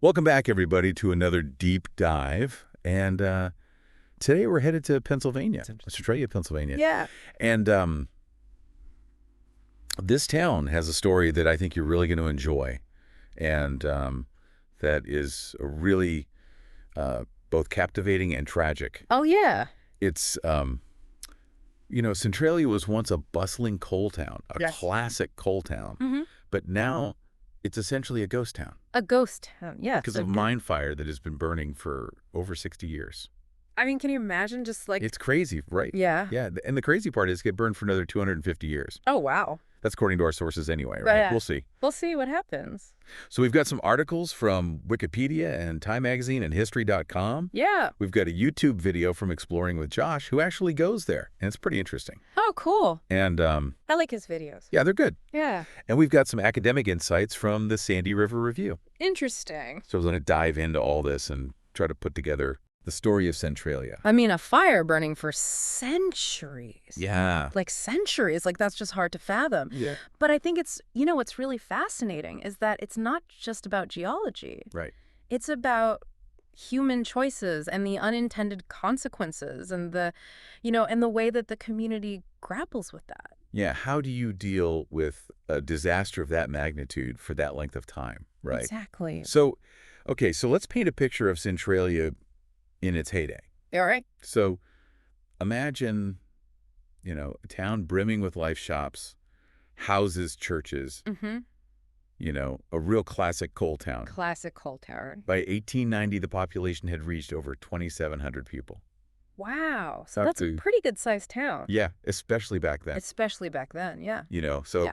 Welcome back, everybody, to another deep dive. And today we're headed to Pennsylvania, Centralia, Pennsylvania. Yeah. And this town has a story that I think you're really going to enjoy. And that is really both captivating and tragic. Oh, yeah. It's, Centralia was once a bustling coal town, a Yes. classic coal town. Mm-hmm. But now it's essentially a ghost town. A ghost town, yes. Because of a mine fire that has been burning for over 60 years. I mean, can you imagine just like... It's crazy, right? Yeah. Yeah, and the crazy part is it get burned for another 250 years. Oh, wow. That's according to our sources anyway, right? Yeah. We'll see. We'll see what happens. So we've got some articles from Wikipedia and Time Magazine and History.com. Yeah. We've got a YouTube video from Exploring with Josh, who actually goes there, and it's pretty interesting. Oh, cool. And, I like his videos. yeah, they're good. Yeah. And we've got some academic insights from the Sandy River Review. Interesting. So we're going to dive into all this and try to put together the story of Centralia. I mean, a fire burning for centuries. Yeah. Like centuries. Like, that's just hard to fathom. Yeah. But I think it's, what's really fascinating is that it's not just about geology. Right. It's about human choices and the unintended consequences and and the way that the community grapples with that. Yeah, how do you deal with a disaster of that magnitude for that length of time, right? Exactly. So, okay, so let's paint a picture of Centralia in its heyday. All right. So imagine, a town brimming with life shops, houses, churches, Mm-hmm. A real classic coal town. Classic coal town. By 1890, the population had reached over 2,700 people. Wow. So Up that's to- a pretty good sized town. Yeah, especially back then. Especially back then, yeah. So Yeah.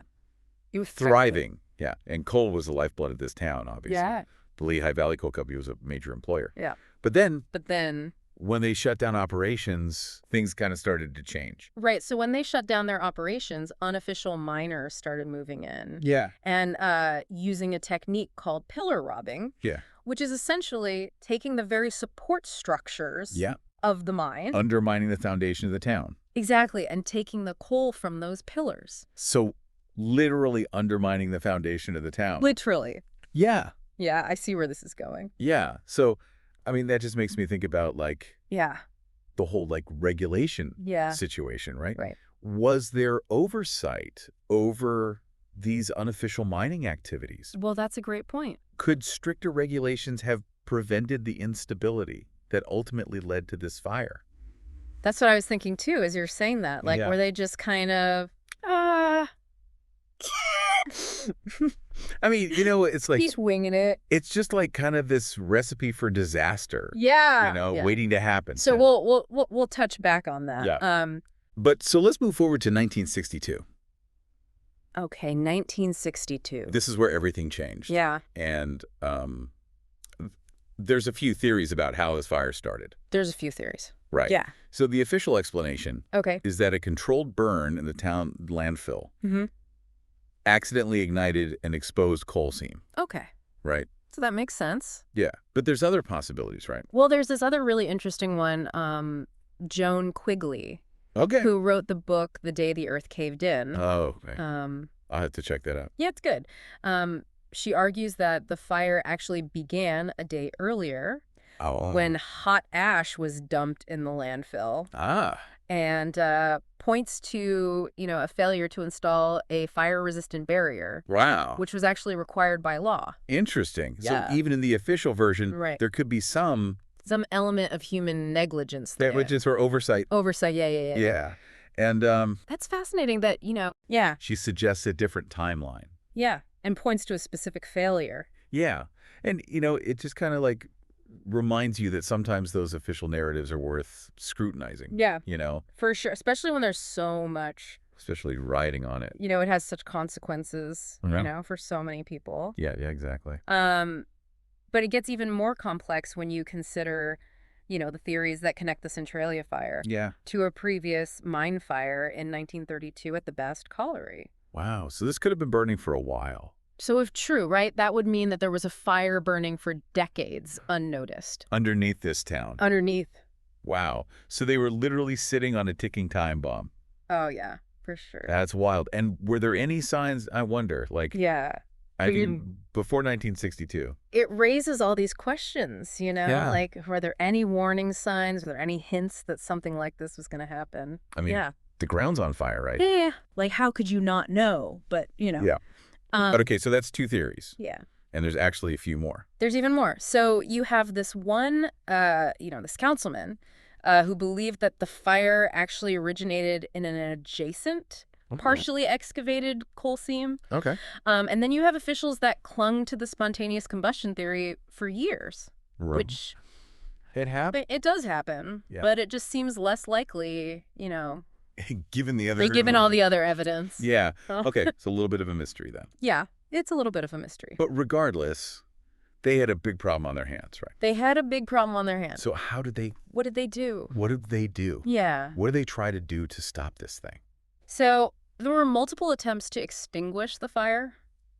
It was thriving. Yeah, and coal was the lifeblood of this town, obviously. Yeah. The Lehigh Valley Coal Company was a major employer. Yeah. But then, But then, when they shut down operations, things kind of started to change. right. So when they shut down their operations, unofficial miners started moving in Yeah. and using a technique called pillar robbing, Yeah. which is essentially taking the very support structures Yeah. of the mine. Undermining the foundation of the town. Exactly. And taking the coal from those pillars. So literally undermining the foundation of the town. Literally. Yeah. Yeah, I see where this is going. Yeah. So, that just makes me think about, Yeah. the whole, regulation Yeah. situation, right? Right. Was there oversight over these unofficial mining activities? Well, that's a great point. Could stricter regulations have prevented the instability that ultimately led to this fire? That's what I was thinking, too, as you're saying that. Yeah. Were they just kind of, It's like, he's winging it. it's just kind of this recipe for disaster, Yeah. Yeah. waiting to happen. So we'll touch back on that. Yeah. But so let's move forward to 1962. Okay, 1962. This is where everything changed. Yeah. And there's a few theories about how this fire started. There's a few theories. Right. Yeah. So the official explanation Okay. is that a controlled burn in the town landfill Mm-hmm. accidentally ignited an exposed coal seam. Okay. Right. So that makes sense. Yeah. But there's other possibilities, right? Well, there's this other really interesting one, Joan Quigley, Okay. who wrote the book The Day the Earth Caved In. Oh, okay. Um, I'll have to check that out. yeah, it's good. She argues that the fire actually began a day earlier Oh. when hot ash was dumped in the landfill, Ah. and points to, a failure to install a fire-resistant barrier, Wow. which was actually required by law. Interesting. Yeah. So even in the official version, Right. there could be some Some element of human negligence there. negligence or oversight. Oversight, yeah. Yeah. And That's fascinating that, yeah, she suggests a different timeline. yeah, and points to a specific failure. Yeah. And, it just kind of reminds you that sometimes those official narratives are worth scrutinizing. Yeah. You know, For sure, especially when there's so much, especially riding on it. it has such consequences, Yeah. for so many people. Yeah, exactly. But it gets even more complex when you consider, the theories that connect the Centralia fire Yeah. to a previous mine fire in 1932 at the Best Colliery. Wow. So this could have been burning for a while. So if true, right, that would mean that there was a fire burning for decades unnoticed. Underneath this town. Underneath. Wow. So they were literally sitting on a ticking time bomb. Oh, yeah, for sure. That's wild. And were there any signs, I wonder, Yeah. I mean, before 1962. It raises all these questions, Yeah. like, were there any warning signs? Were there any hints that something like this was going to happen? I mean, Yeah. the ground's on fire, right? Yeah. Like, how could you not know? But, Yeah. But okay, so that's 2 theories. Yeah. And there's actually a few more. There's even more. So you have this one, this councilman who believed that the fire actually originated in an adjacent, partially excavated coal seam. Okay. And then you have officials that clung to the spontaneous combustion theory for years, which It happened. it does happen, Yeah. but it just seems less likely, Given the other... given all the other evidence. Yeah. Oh. Okay, it's a little bit of a mystery then. Yeah, it's a little bit of a mystery. But regardless, they had a big problem on their hands, right? They had a big problem on their hands. So how did they... What did they do? What did they do? Yeah. What did they try to do to stop this thing? So there were multiple attempts to extinguish the fire,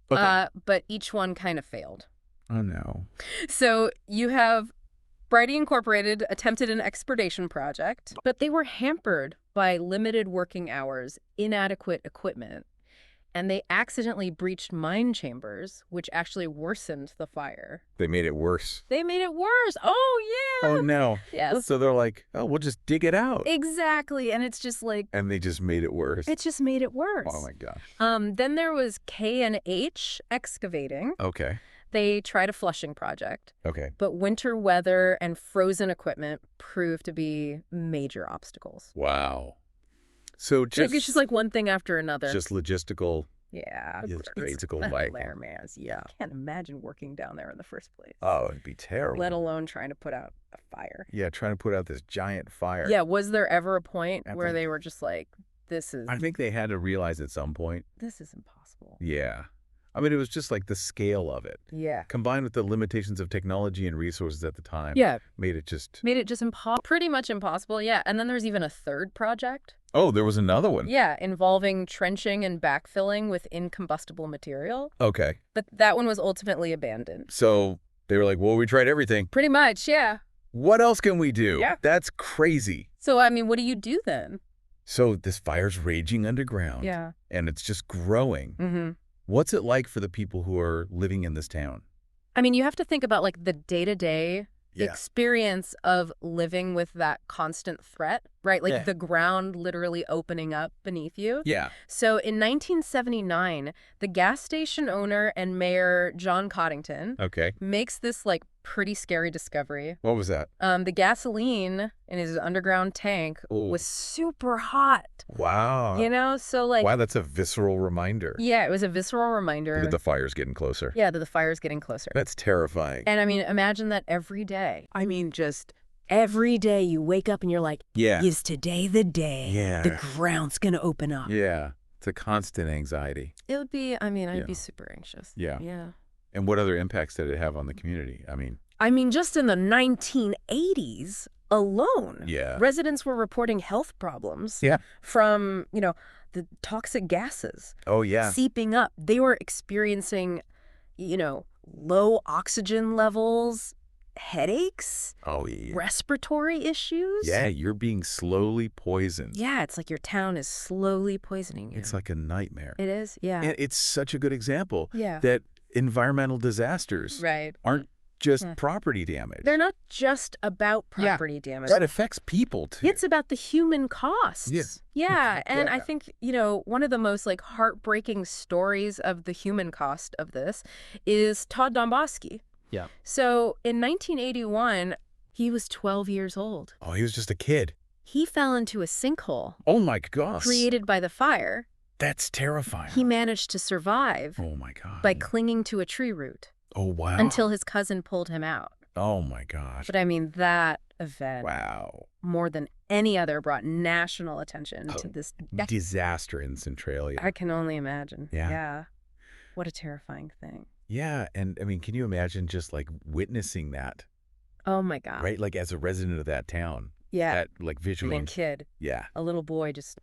but each one kind of failed. Oh, no. So you have Brighty Incorporated attempted an expedition project, but they were hampered by limited working hours, inadequate equipment, and they accidentally breached mine chambers, which actually worsened the fire. They made it worse. They made it worse. Oh, yeah. Oh, no. Yes. So they're like, oh, we'll just dig it out. Exactly. And it's just like... And they just made it worse. It just made it worse. Oh, my gosh. Then there was K&H Excavating. Okay. They tried a flushing project, Okay. but winter weather and frozen equipment proved to be major obstacles. Wow. So It's just... just like one thing after another. Just logistical... Yeah. It's critical, It's like... hilarious. Yeah. I can't imagine working down there in the first place. Oh, it'd be terrible. Let alone trying to put out a fire. Yeah, trying to put out this giant fire. Yeah. Was there ever a point At where the- they were just like, this is I think they had to realize at some point. impossible. Yeah. I mean, it was just like the scale of it, Yeah. combined with the limitations of technology and resources at the time, Yeah. made it just... Made it just pretty much impossible. Yeah. And then there's even a third project. Oh, there was another one. Yeah. Involving trenching and backfilling with incombustible material. Okay. But that one was ultimately abandoned. So they were like, well, we tried everything. Pretty much, yeah. What else can we do? Yeah. That's crazy. So, I mean, what do you do then? So this fire's raging underground. Yeah. And it's just growing. Mm-hmm. What's it like for the people who are living in this town? I mean, you have to think about, like, the day-to-day experience of living with that constant threat, right? Like the ground literally opening up beneath you. Yeah. So in 1979, the gas station owner and mayor, John Coddington, Okay. makes this, like, pretty scary discovery. What was that? The gasoline in his underground tank was super hot. Wow. So, like... Wow, that's a visceral reminder. Yeah, it was a visceral reminder. That the fire's getting closer. Yeah, that the fire's getting closer. That's terrifying. And, I mean, imagine that every day. I mean, just every day you wake up and you're like, Yeah. is today the day Yeah. the ground's going to open up? Yeah. It's a constant anxiety. It would be, I mean, I'd Yeah. be super anxious. Yeah. Yeah. And what other impacts did it have on the community? I mean, just in the 1980s alone, Yeah. residents were reporting health problems Yeah. from, the toxic gases Oh, yeah. seeping up. They were experiencing, low oxygen levels, headaches, Oh, yeah. respiratory issues. Yeah, you're being slowly poisoned. Yeah, it's like your town is slowly poisoning you. It's like a nightmare. It is, yeah. And it's such a good example Yeah. that environmental disasters Right. aren't just property damage. They're not just about property damage. That affects people, too. It's about the human costs. Yeah. Yeah, and I Yeah. think, one of the most, like, heartbreaking stories of the human cost of this is Todd Dombosky. Yeah. So in 1981, he was 12 years old. Oh, he was just a kid. He fell into a sinkhole Oh, my gosh. created by the fire. That's terrifying. He managed to survive Oh, my God. by clinging to a tree root Oh, wow. until his cousin pulled him out. Oh, my gosh. But I mean, that event, Wow. more than any other, brought national attention to this. Disaster in Centralia. I can only imagine. Yeah. Yeah. What a terrifying thing. Yeah, and can you imagine just like witnessing that, Oh my God. right? Like as a resident of that town, Yeah. that like visually, Little kid, yeah, a little boy just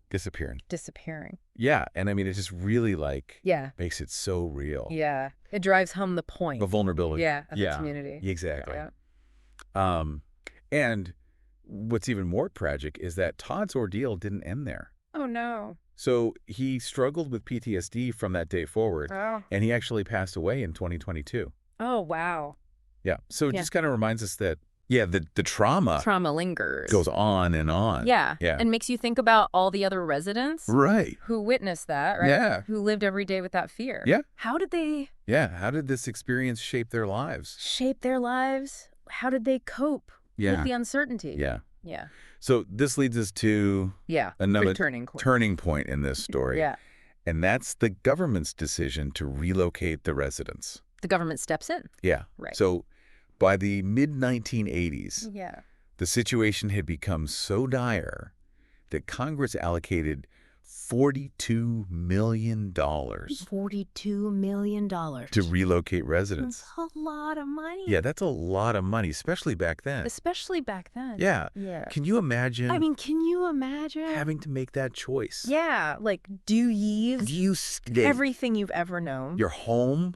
disappearing. disappearing. Yeah, and it just really like Yeah. makes it so real. Yeah. It drives home the point. The vulnerability. Yeah. Of Yeah. the community. Exactly. Yeah. And what's even more tragic is that Todd's ordeal didn't end there. Oh no. So he struggled with PTSD from that day forward, Oh. and he actually passed away in 2022. Oh, wow. Yeah. So it Yeah. just kind of reminds us that, yeah, the trauma Trauma lingers. goes on and on. Yeah. Yeah. And makes you think about all the other residents Right. who witnessed that, right? Yeah. Who lived every day with that fear. Yeah. How did they Yeah. How did this experience shape their lives? shape their lives? How did they cope Yeah. with the uncertainty? Yeah. Yeah. So this leads us to Yeah. another turning point in this story. Yeah. And that's the government's decision to relocate the residents. The government steps in. Yeah. Right. So by the mid-1980s, Yeah. the situation had become so dire that Congress allocated $42 million $42 million. to relocate residents. That's a lot of money. Yeah, that's a lot of money, especially back then. Especially back then. Yeah. Yeah. Can you imagine I mean, can you imagine? having to make that choice? Yeah, like, do you Do you stay everything you've ever known? your home,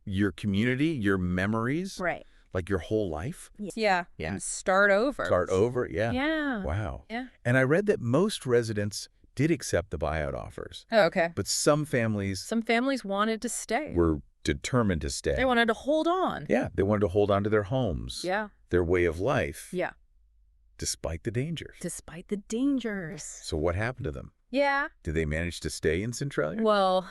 your community, your memories, right. like your whole life? Yeah. Yeah. And start over. Start over? Yeah. Yeah. Wow. Yeah. And I read that most residents did accept the buyout offers, Oh, okay. but some families Some families wanted to stay. were determined to stay. They wanted to hold on. Yeah, they wanted to hold on to their homes, Yeah. their way of life, Yeah. despite the dangers. Despite the dangers. So what happened to them? Yeah. Did they manage to stay in Centralia? Well,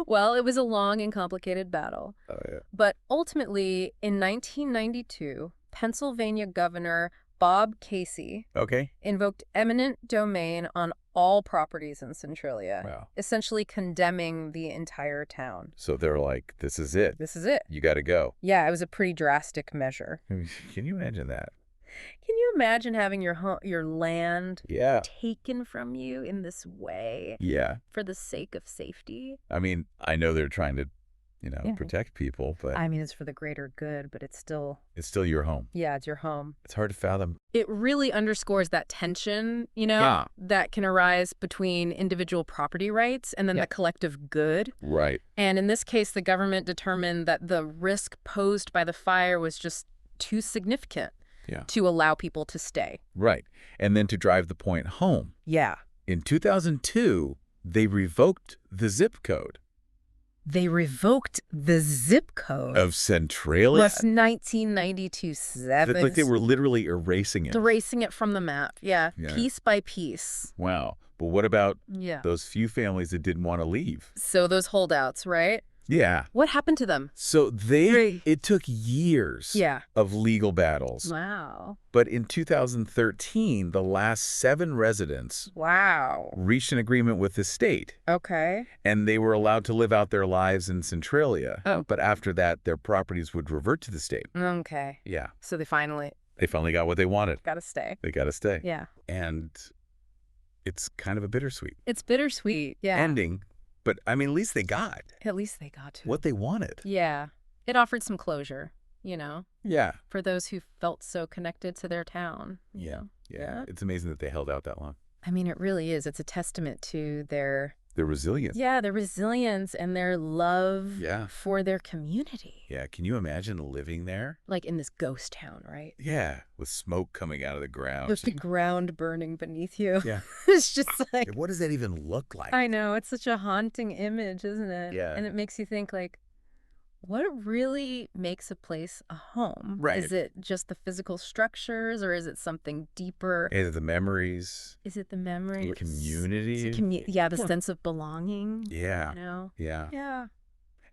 well, it was a long and complicated battle. Oh, yeah. But ultimately, in 1992, Pennsylvania Governor Bob Casey Okay. invoked eminent domain on all properties in Centralia, Wow. essentially condemning the entire town. So they're like, this is it. This is it. You got to go. Yeah, it was a pretty drastic measure. Can you imagine that? Can you imagine having your land Yeah. taken from you in this way Yeah. for the sake of safety? I mean, I know they're trying to, Yeah. protect people, but I mean, it's for the greater good, but it's still, it's still your home. yeah, it's your home. It's hard to fathom. It really underscores that tension, Yeah. that can arise between individual property rights and then Yeah. the collective good. Right. And in this case, the government determined that the risk posed by the fire was just too significant Yeah. to allow people to stay. Right. And then to drive the point home, Yeah. in 2002, they revoked the zip code They revoked the zip code. of Centralia. That's 1992 7. Like they were literally erasing it. erasing it from the map. Yeah. Yeah. Piece by piece. Wow. But what about Yeah. those few families that didn't want to leave? So those holdouts, right? Yeah. What happened to them? So it took years Yeah. of legal battles. Wow. But in 2013, the last 7 residents Wow. reached an agreement with the state, Okay. and they were allowed to live out their lives in Centralia. Oh. But after that, their properties would revert to the state. Okay. Yeah. So they finally Got what they wanted. got to stay. They got to stay. Yeah. And it's kind of a bittersweet It's bittersweet. Yeah. ending. But, I mean, at least they got At least they got to. what they wanted. Yeah. It offered some closure, Yeah. for those who felt so connected to their town. you Yeah. know? Yeah. It's amazing that they held out that long. I mean, it really is. It's a testament to their Resilience. their resilience and their love Yeah. for their community. Yeah. Can you imagine living there? Like in this ghost town, right? Yeah. With smoke coming out of the ground. With the ground burning beneath you. Yeah. It's just like, What does that even look like? I know, it's such a haunting image, isn't it? Yeah. And it makes you think, like, what really makes a place a home? Right. Is it just the physical structures, or is it something deeper? Either the memories, Is it the memory? community. Yeah, the sense of belonging. Yeah. You know? Yeah. Yeah.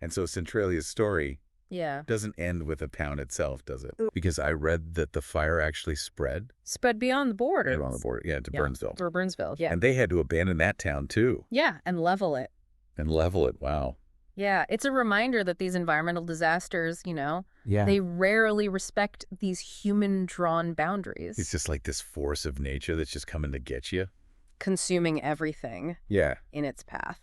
And so Centralia's story Yeah. doesn't end with the town itself, does it? Because I read that the fire actually spread Spread beyond the border. on the border, to Burnsville. For Burnsville. Yeah. And they had to abandon that town too Yeah, and level it. and level it. Wow. Yeah, it's a reminder that these environmental disasters, Yeah. they rarely respect these human-drawn boundaries, It's just like this force of nature that's just coming to get you. consuming everything Yeah. in its path.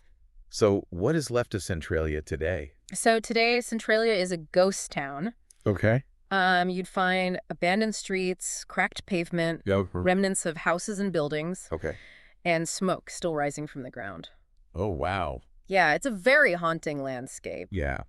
So what is left of Centralia today? So today, Centralia is a ghost town. Okay. You'd find abandoned streets, cracked pavement, Yeah. remnants of houses and buildings, Okay. and smoke still rising from the ground. Oh, wow. Yeah, it's a very haunting landscape. Yeah.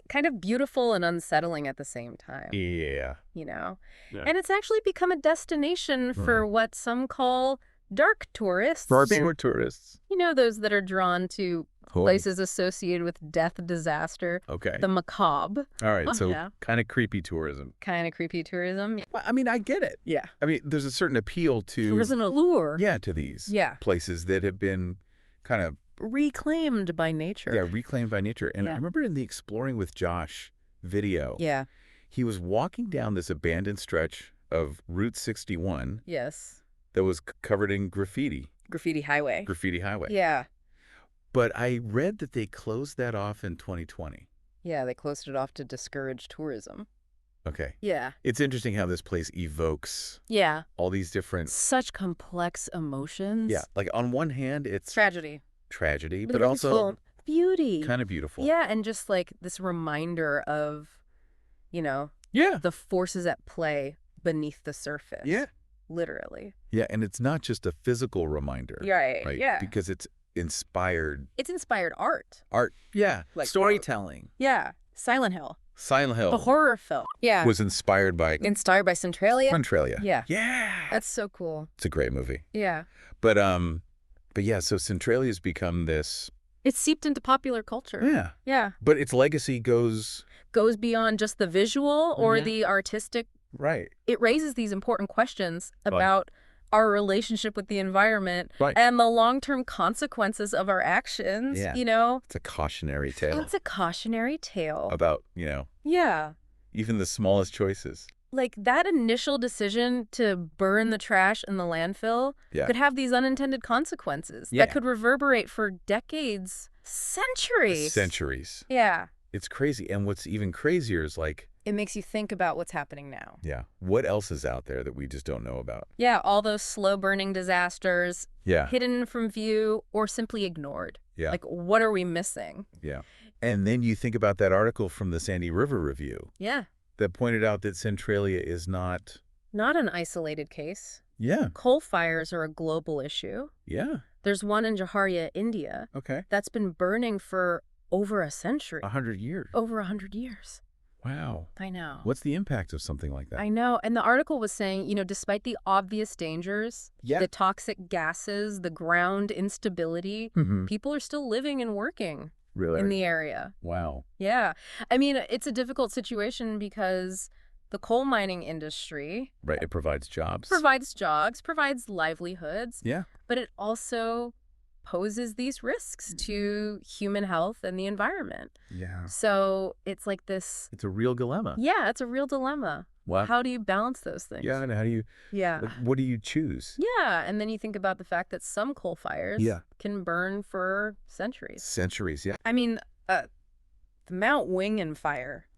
Kind of beautiful and unsettling at the same time. Yeah. you know? Yeah. And it's actually become a destination for what some call dark tourists. More tourists. You know, those that are drawn to Oh, places associated with death, disaster, okay. the macabre. All right, so Yeah. kind of creepy tourism. Kind of creepy tourism. Well, I mean, I get it. Yeah. I mean, there's a certain appeal to There's an allure. yeah, to these Yeah. places that have been kind of Reclaimed by nature. reclaimed by nature. And I Yeah. remember in the Exploring with Josh video, Yeah. he was walking down this abandoned stretch of Route 61 Yes. that was covered in graffiti Highway. highway. Yeah. But I read that they closed that off in 2020. Yeah, they closed it off to discourage tourism. Okay. Yeah. It's interesting how this place evokes Yeah. all these different, Such complex emotions. yeah, like on one hand, it's Tragedy. tragedy, But but also beauty. kind of beautiful. Yeah, and just like this reminder of, Yeah. the forces at play beneath the surface. Yeah. Literally. Yeah, and it's not just a physical reminder. Right. Right? Yeah. Because it's inspired It's inspired art. art. Yeah. Like storytelling. Yeah. Silent Hill. Silent Hill The horror film. Yeah. was inspired by Inspired by Centralia. Centralia. Yeah. Yeah. That's so cool. It's a great movie. Yeah. But yeah, so Centralia's become this. It's seeped into popular culture. Yeah. Yeah. But its legacy goes Goes beyond just the visual or Mhm. the artistic. right. It raises these important questions Right. about our relationship with the environment Right. and the long-term consequences of our actions. Yeah. It's It's a cautionary tale a cautionary tale. about, Yeah. even the smallest choices. Like that initial decision to burn the trash in the landfill Yeah. could have these unintended consequences Yeah. that could reverberate for decades, centuries. Centuries. Yeah. It's crazy. And what's even crazier is like, It makes you think about what's happening now. yeah, what else is out there that we just don't know about? Yeah, all those slow burning disasters, Yeah. hidden from view or simply ignored. Yeah. Like, what are we missing? Yeah. And then you think about that article from the Sandy River Review Yeah. that pointed out that Centralia is not. Not an isolated case. Yeah. Coal fires are a global issue. Yeah. There's one in Jaharia, India, Okay. that's been burning for over a century. 100 years. Over 100 years. Wow. I know. What's the impact of something like that? I know. And the article was saying, despite the obvious dangers, Yeah. the toxic gases, the ground instability, Mhm. people are still living and working Really? in the area. Wow. Yeah. I mean, it's a difficult situation because the coal mining industry Right. It provides jobs. provides jobs, provides livelihoods, Yeah. but it also poses these risks to human health and the environment. Yeah. So it's like this, It's a real dilemma. yeah, it's a real dilemma. Wow. How do you balance those things? Yeah. And how do you, Yeah. like, what do you choose? Yeah. And then you think about the fact that some coal fires Yeah. can burn for centuries. Centuries. Yeah. I mean, the Mount Wingan fire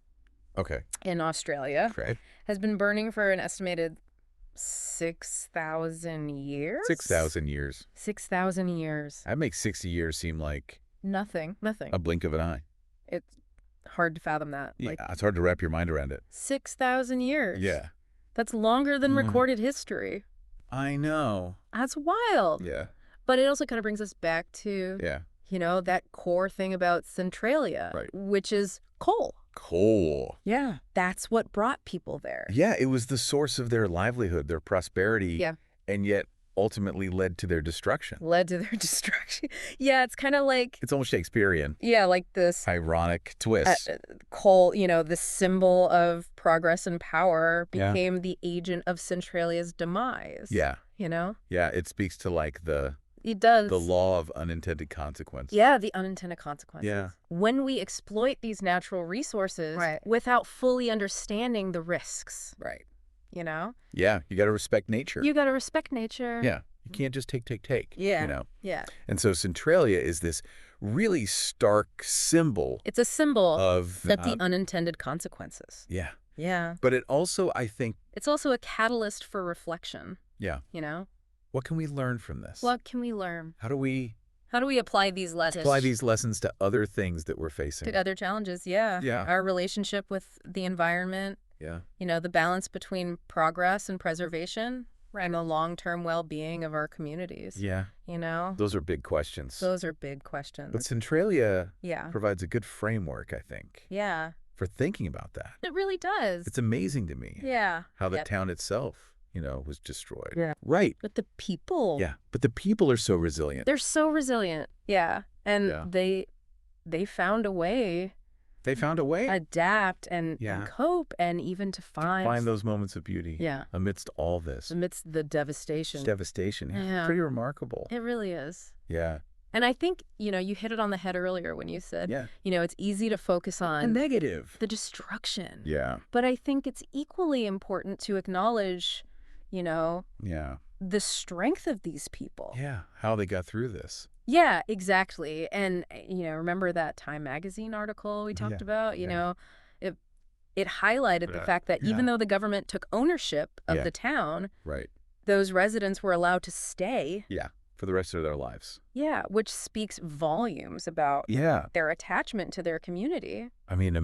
Okay. in Australia Okay. has been burning for an estimated 6,000 years? 6,000 years. 6,000 years. That makes 60 years seem like Nothing. a blink of an eye. It's hard to fathom that. Yeah. Like It's hard to wrap your mind around it. 6,000 years. Yeah. That's longer than Mm. recorded history. I know. That's wild. Yeah. But it also kind of brings us back to, Yeah. that core thing about Centralia, Right. which is coal. Coal. Yeah. That's what brought people there. Yeah, it was the source of their livelihood, their prosperity, Yeah. and yet ultimately led to their destruction. Led to their destruction. Yeah, it's kind of like, It's almost Shakespearean, like this ironic twist. coal, the symbol of progress and power Yeah. became the agent of Centralia's demise. Yeah, Yeah, it speaks to like the it does. law of unintended consequence. Yeah, the unintended consequences. Yeah. When we exploit these natural resources Right. without fully understanding the risks, Right. Yeah, you got to respect nature. you got to respect nature. Yeah, you can't just take. Yeah. Yeah. And so Centralia is this really stark symbol It's a symbol of that the unintended consequences. yeah. Yeah. But it also, I think, It's also a catalyst for reflection, yeah. What can we learn from this? What can we learn? How do we How do we apply these lessons? apply these lessons to other things that we're facing? To other challenges, yeah. Yeah. Our relationship with the environment, Yeah. the balance between progress and preservation, and the long-term well-being of our communities. Yeah. Those are big questions. Those are big questions. But Centralia Yeah. provides a good framework, I think, Yeah. for thinking about that. It really does. It's amazing to me Yeah. how the Yep. town itself was destroyed. Yeah. Right. But the people. Yeah. But the people are so resilient. They're so resilient. Yeah. And Yeah. they found a way. They found a way. Adapt and cope and even to find those moments of beauty. Yeah. Amidst all this. Amidst the devastation. It's devastation. Yeah. Yeah. Pretty remarkable. It really is. Yeah. And I think, you hit it on the head earlier when you said, it's easy to focus on the negative. The destruction. Yeah. But I think it's equally important to acknowledge, the strength of these people. Yeah. How they got through this. Yeah, exactly. And, remember that Time magazine article we talked about? It highlighted the fact that even though the government took ownership of the town, right, those residents were allowed to stay. Yeah. For the rest of their lives. Yeah, which speaks volumes about their attachment to their community. I mean,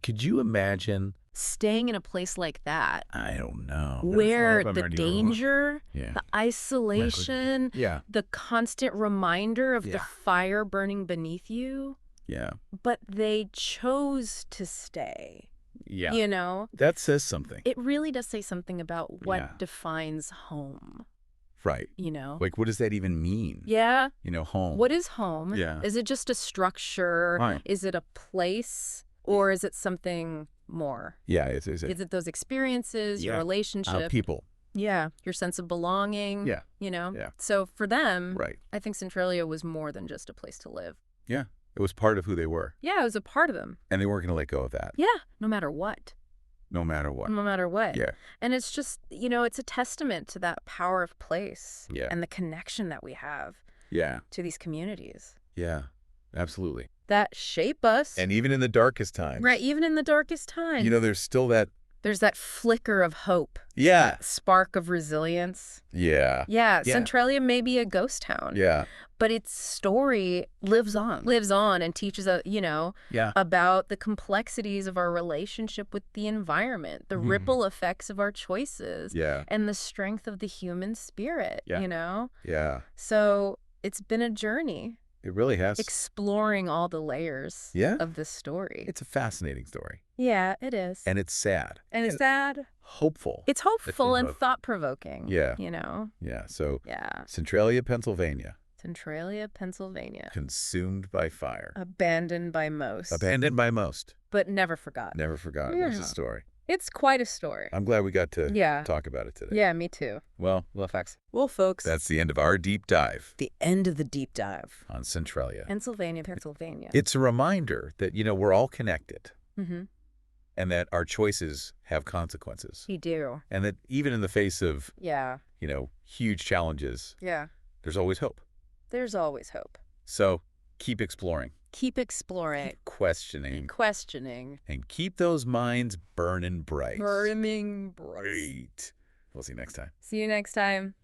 could you imagine staying in a place like that? I don't know. Where the danger, the isolation, yeah, the constant reminder of the fire burning beneath you. Yeah. But they chose to stay. Yeah. That says something. It really does say something about what defines home. Right. Like, what does that even mean? Yeah. Home. What is home? Yeah. Is it just a structure? Right. Is it a place? Or is it something more? Yeah. Is it those experiences, your relationship? People. Yeah. Your sense of belonging? Yeah. Yeah. So for them, right, I think Centralia was more than just a place to live. Yeah. It was part of who they were. Yeah, it was a part of them. And they weren't going to let go of that. Yeah. No matter what. No matter what. No matter what. Yeah. And it's just, it's a testament to that power of place. Yeah. And the connection that we have. Yeah. To these communities. Yeah. Absolutely. That shape us. And even in the darkest times. Right. Even in the darkest times. There's still that. There's that flicker of hope. Yeah. That spark of resilience. Yeah. Yeah. Centralia may be a ghost town. Yeah. But its story lives on and teaches us, about the complexities of our relationship with the environment, the ripple effects of our choices, and the strength of the human spirit, Yeah. So it's been a journey. It really has. Exploring all the layers of this story. It's a fascinating story. Yeah, it is. And it's sad. And it's sad. Hopeful. It's hopeful and thought-provoking. Yeah. Yeah, so Centralia, Pennsylvania. Centralia, Pennsylvania. Consumed by fire. Abandoned by most. Abandoned by most. But never forgotten. Never forgotten. It's a story. It's quite a story. I'm glad we got to talk about it today. Yeah, me too. Well, folks. That's the end of our deep dive. The end of the deep dive. On Centralia. Pennsylvania. It's a reminder that, we're all connected. Mm-hmm. And that our choices have consequences. We do. And that even in the face of, Yeah. Huge challenges. Yeah. There's always hope. There's always hope. So keep exploring. Keep exploring. Keep questioning. Questioning. And keep those minds burning bright. Burning bright. We'll see you next time. See you next time.